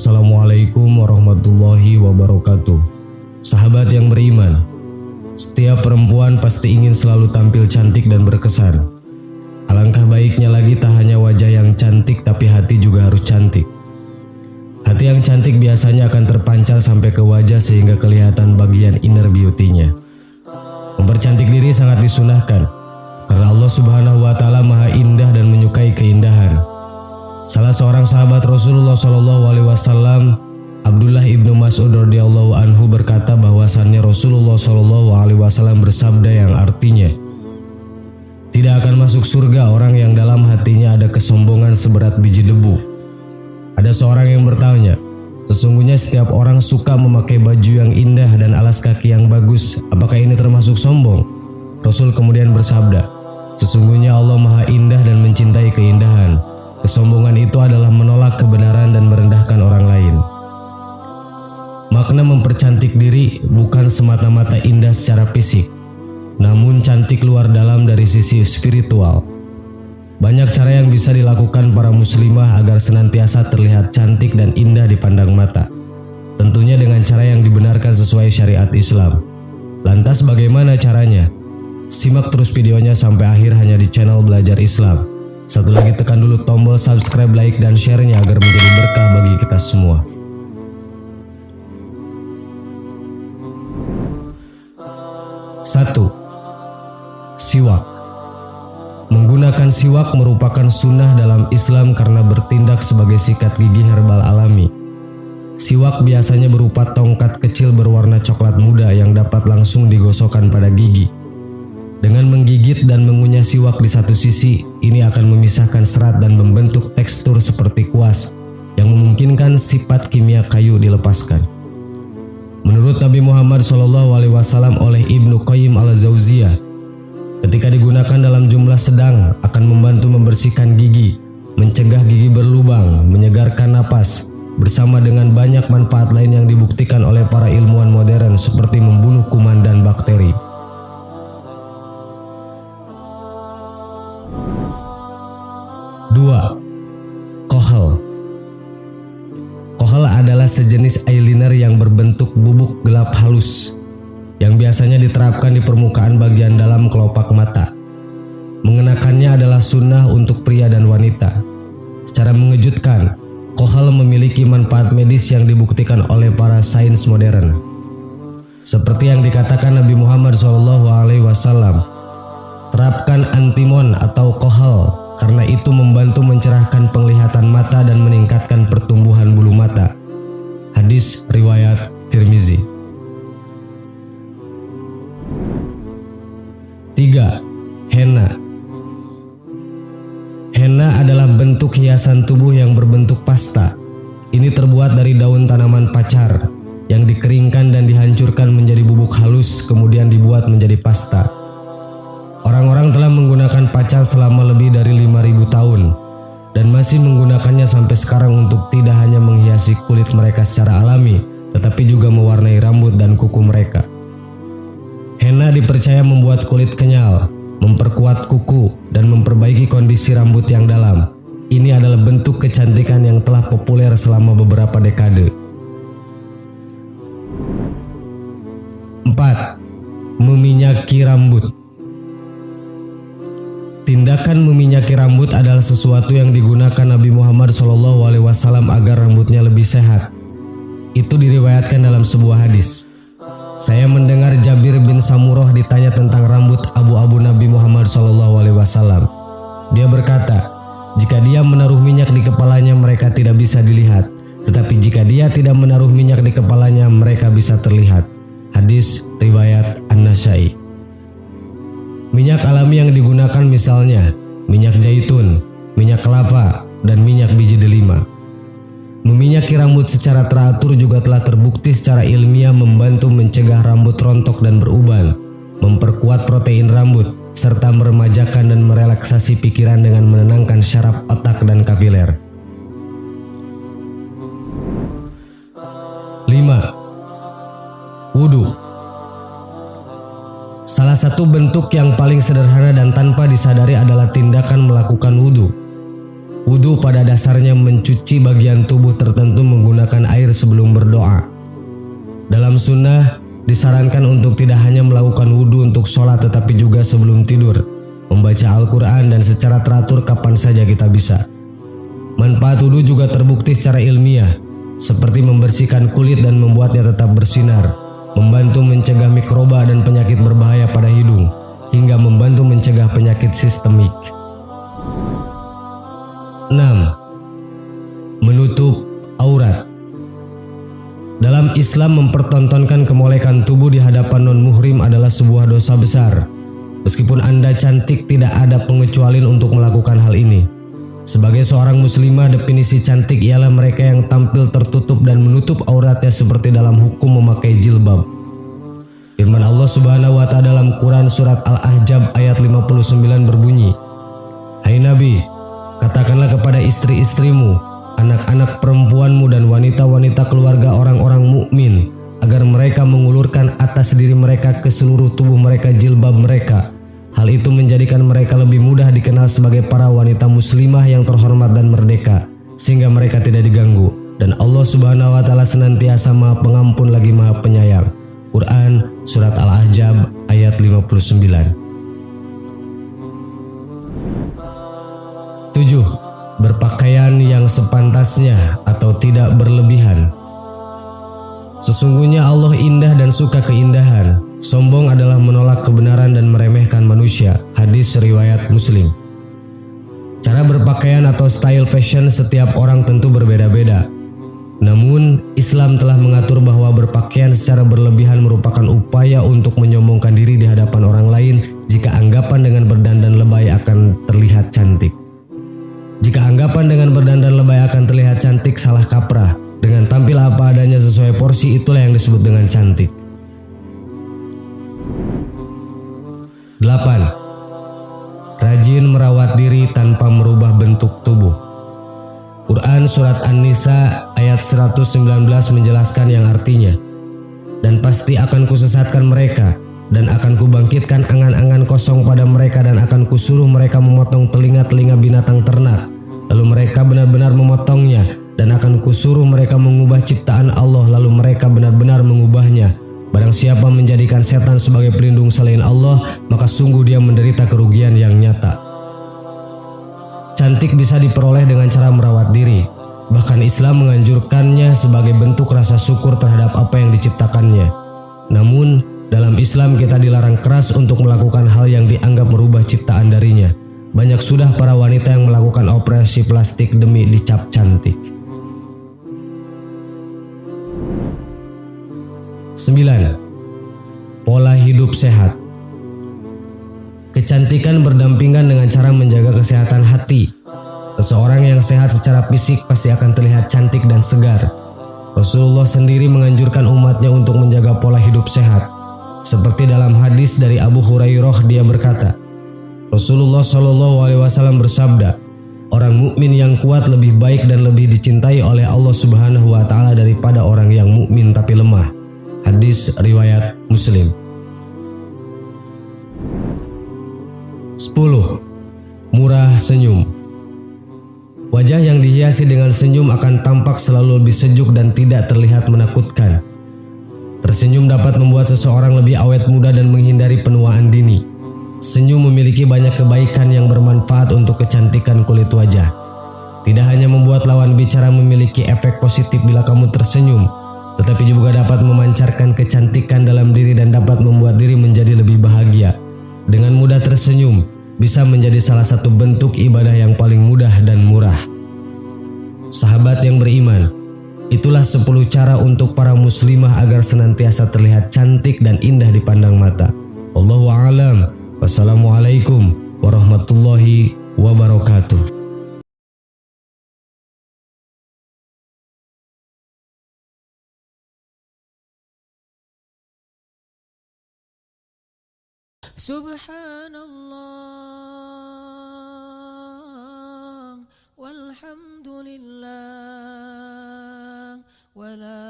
Assalamualaikum warahmatullahi wabarakatuh. Sahabat yang beriman, setiap perempuan pasti ingin selalu tampil cantik dan berkesan. Alangkah baiknya lagi tak hanya wajah yang cantik, tapi hati juga harus cantik. Hati yang cantik biasanya akan terpancar sampai ke wajah sehingga kelihatan bagian inner beauty-nya. Mempercantik diri sangat disunahkan karena Allah Subhanahu wa Ta'ala Maha Indah dan menyukai keindahan. Salah seorang sahabat Rasulullah SAW, Abdullah ibnu Mas'ud radhiyallahu anhu berkata bahwasannya Rasulullah SAW bersabda yang artinya, tidak akan masuk surga orang yang dalam hatinya ada kesombongan seberat biji debu. Ada seorang yang bertanya, sesungguhnya setiap orang suka memakai baju yang indah dan alas kaki yang bagus, apakah ini termasuk sombong? Rasul kemudian bersabda, sesungguhnya Allah Maha Indah dan mencintai keindahan. Kesombongan itu adalah menolak kebenaran dan merendahkan orang lain. Makna mempercantik diri bukan semata-mata indah secara fisik, namun cantik luar dalam dari sisi spiritual. Banyak cara yang bisa dilakukan para muslimah agar senantiasa terlihat cantik dan indah dipandang mata. Tentunya dengan cara yang dibenarkan sesuai syariat Islam. Lantas bagaimana caranya? Simak terus videonya sampai akhir hanya di channel Belajar Islam. Satu lagi, tekan dulu tombol subscribe, like, dan share-nya agar menjadi berkah bagi kita semua. Satu, siwak. Menggunakan siwak merupakan sunnah dalam Islam karena bertindak sebagai sikat gigi herbal alami. Siwak biasanya berupa tongkat kecil berwarna coklat muda yang dapat langsung digosokkan pada gigi. Dengan menggigit dan mengunyah siwak di satu sisi, ini akan memisahkan serat dan membentuk tekstur seperti kuas yang memungkinkan sifat kimia kayu dilepaskan. Menurut Nabi Muhammad SAW oleh Ibnu Qayyim al-Jauziyah, ketika digunakan dalam jumlah sedang akan membantu membersihkan gigi, mencegah gigi berlubang, menyegarkan napas, bersama dengan banyak manfaat lain yang dibuktikan oleh para ilmuwan modern seperti membunuh kuman dan bakteri. 2. Kohel. Kohel adalah sejenis eyeliner yang berbentuk bubuk gelap halus yang biasanya diterapkan di permukaan bagian dalam kelopak mata. Mengenakannya adalah sunnah untuk pria dan wanita. Secara mengejutkan, kohel memiliki manfaat medis yang dibuktikan oleh para sains modern. Seperti yang dikatakan Nabi Muhammad SAW, terapkan antimon atau kohel karena itu membantu mencerahkan penglihatan mata dan meningkatkan pertumbuhan bulu mata. Hadis riwayat Tirmizi. 3. Henna. Henna adalah bentuk hiasan tubuh yang berbentuk pasta. Ini terbuat dari daun tanaman pacar yang dikeringkan dan dihancurkan menjadi bubuk halus, kemudian dibuat menjadi pasta. Orang-orang telah menggunakan pacar selama lebih dari 5.000 tahun dan masih menggunakannya sampai sekarang untuk tidak hanya menghiasi kulit mereka secara alami, tetapi juga mewarnai rambut dan kuku mereka. Henna dipercaya membuat kulit kenyal, memperkuat kuku, dan memperbaiki kondisi rambut yang dalam. Ini adalah bentuk kecantikan yang telah populer selama beberapa dekade. 4. Meminyaki rambut. Tindakan meminyaki rambut adalah sesuatu yang digunakan Nabi Muhammad SAW agar rambutnya lebih sehat. Itu diriwayatkan dalam sebuah hadis. Saya mendengar Jabir bin Samurah ditanya tentang rambut abu-abu Nabi Muhammad SAW. Dia berkata, jika dia menaruh minyak di kepalanya mereka tidak bisa dilihat, tetapi jika dia tidak menaruh minyak di kepalanya mereka bisa terlihat. Hadis riwayat An-Nasai. Minyak alami yang digunakan misalnya minyak zaitun, minyak kelapa, dan minyak biji delima. Meminyaki rambut secara teratur juga telah terbukti secara ilmiah membantu mencegah rambut rontok dan beruban, memperkuat protein rambut, serta meremajakan dan merelaksasi pikiran dengan menenangkan syaraf otak dan kapiler. 5. Wudu. Salah satu bentuk yang paling sederhana dan tanpa disadari adalah tindakan melakukan wudhu. Wudhu pada dasarnya mencuci bagian tubuh tertentu menggunakan sunnah disarankan untuk tidak hanya melakukan wudhu untuk sholat tetapi juga sebelum tidur, membaca Al-Quran dan secara teratur kapan saja kita bisa. Manfaat wudhu juga terbukti secara ilmiah, seperti membersihkan kulit dan membuatnya tetap bersinar, membantu mencegah mikroba dan penyakit berbahaya pada hidung, hingga membantu mencegah penyakit sistemik. 6. Menutup aurat. Dalam Islam, mempertontonkan kemolekan tubuh di hadapan non-muhrim adalah sebuah dosa besar. Meskipun Anda cantik, tidak ada pengecualian untuk melakukan hal ini. Sebagai seorang muslimah, definisi cantik ialah mereka yang tampil tertutup dan menutup auratnya seperti dalam hukum memakai jilbab. Firman Allah Subhanahu wa Ta'ala dalam Quran surat Al-Ahzab ayat 59 berbunyi, "Hai Nabi, katakanlah kepada istri-istrimu, anak-anak perempuanmu dan wanita-wanita keluarga orang-orang mukmin agar mereka mengulurkan atas diri mereka ke seluruh tubuh mereka jilbab mereka. Hal itu menjadikan mereka lebih mudah dikenal sebagai para wanita muslimah yang terhormat dan merdeka, sehingga mereka tidak diganggu. Dan Allah Subhanahu wa Ta'ala senantiasa Maha Pengampun lagi Maha Penyayang." Quran surat Al-Ahzab ayat 59. 7. Berpakaian yang sepantasnya atau tidak berlebihan. Sesungguhnya Allah indah dan suka keindahan. Sombong adalah menolak kebenaran dan meremehkan manusia. Hadis riwayat Muslim. Cara berpakaian atau style fashion setiap orang tentu berbeda-beda. Namun, Islam telah mengatur bahwa berpakaian secara berlebihan merupakan upaya untuk menyombongkan diri di hadapan orang lain jika anggapan dengan berdandan lebay akan terlihat cantik. Jika anggapan dengan berdandan lebay akan terlihat cantik, salah kaprah. Dengan tampil apa adanya sesuai porsi, itulah yang disebut dengan cantik. 8. Rajin merawat diri tanpa merubah bentuk tubuh. Quran surat An-Nisa ayat 119 menjelaskan yang artinya, "Dan pasti akan kusesatkan mereka, dan akan kubangkitkan angan-angan kosong pada mereka, dan akan kusuruh mereka memotong telinga-telinga binatang ternak. Lalu mereka benar-benar memotongnya, dan akan kusuruh mereka mengubah ciptaan Allah, lalu mereka benar-benar mengubahnya. Barang siapa menjadikan setan sebagai pelindung selain Allah, maka sungguh dia menderita kerugian yang nyata." Cantik bisa diperoleh dengan cara merawat diri. Bahkan Islam menganjurkannya sebagai bentuk rasa syukur terhadap apa yang diciptakannya. Namun, dalam Islam kita dilarang keras untuk melakukan hal yang dianggap merubah ciptaan darinya. Banyak sudah para wanita yang melakukan operasi plastik demi dicap cantik. 9. Pola hidup sehat. Kecantikan berdampingan dengan cara menjaga kesehatan hati. Seseorang yang sehat secara fisik pasti akan terlihat cantik dan segar. Rasulullah sendiri menganjurkan umatnya untuk menjaga pola hidup sehat. Seperti dalam hadis dari Abu Hurairah, dia berkata, Rasulullah Shallallahu Alaihi Wasallam bersabda, "Orang mukmin yang kuat lebih baik dan lebih dicintai oleh Allah Subhanahu Wa Taala daripada orang yang mukmin tapi lemah." Hadis riwayat Muslim. 10. Murah senyum. Wajah yang dihiasi dengan senyum akan tampak selalu lebih sejuk dan tidak terlihat menakutkan. Tersenyum dapat membuat seseorang lebih awet muda dan menghindari penuaan dini. Senyum memiliki banyak kebaikan yang bermanfaat untuk kecantikan kulit wajah. Tidak hanya membuat lawan bicara memiliki efek positif bila kamu tersenyum, tetapi juga dapat memancarkan kecantikan dalam diri dan dapat membuat diri menjadi lebih bahagia. Dengan mudah tersenyum bisa menjadi salah satu bentuk ibadah yang paling mudah dan murah. Sahabat yang beriman, itulah 10 cara untuk para muslimah agar senantiasa terlihat cantik dan indah dipandang mata. Wallahu a'lam. Wassalamualaikum warahmatullahi wabarakatuh. Subhanallah walhamdulillah wala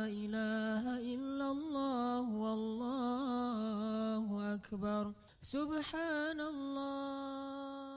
ilaha illallah wallahu akbar. Subhanallah.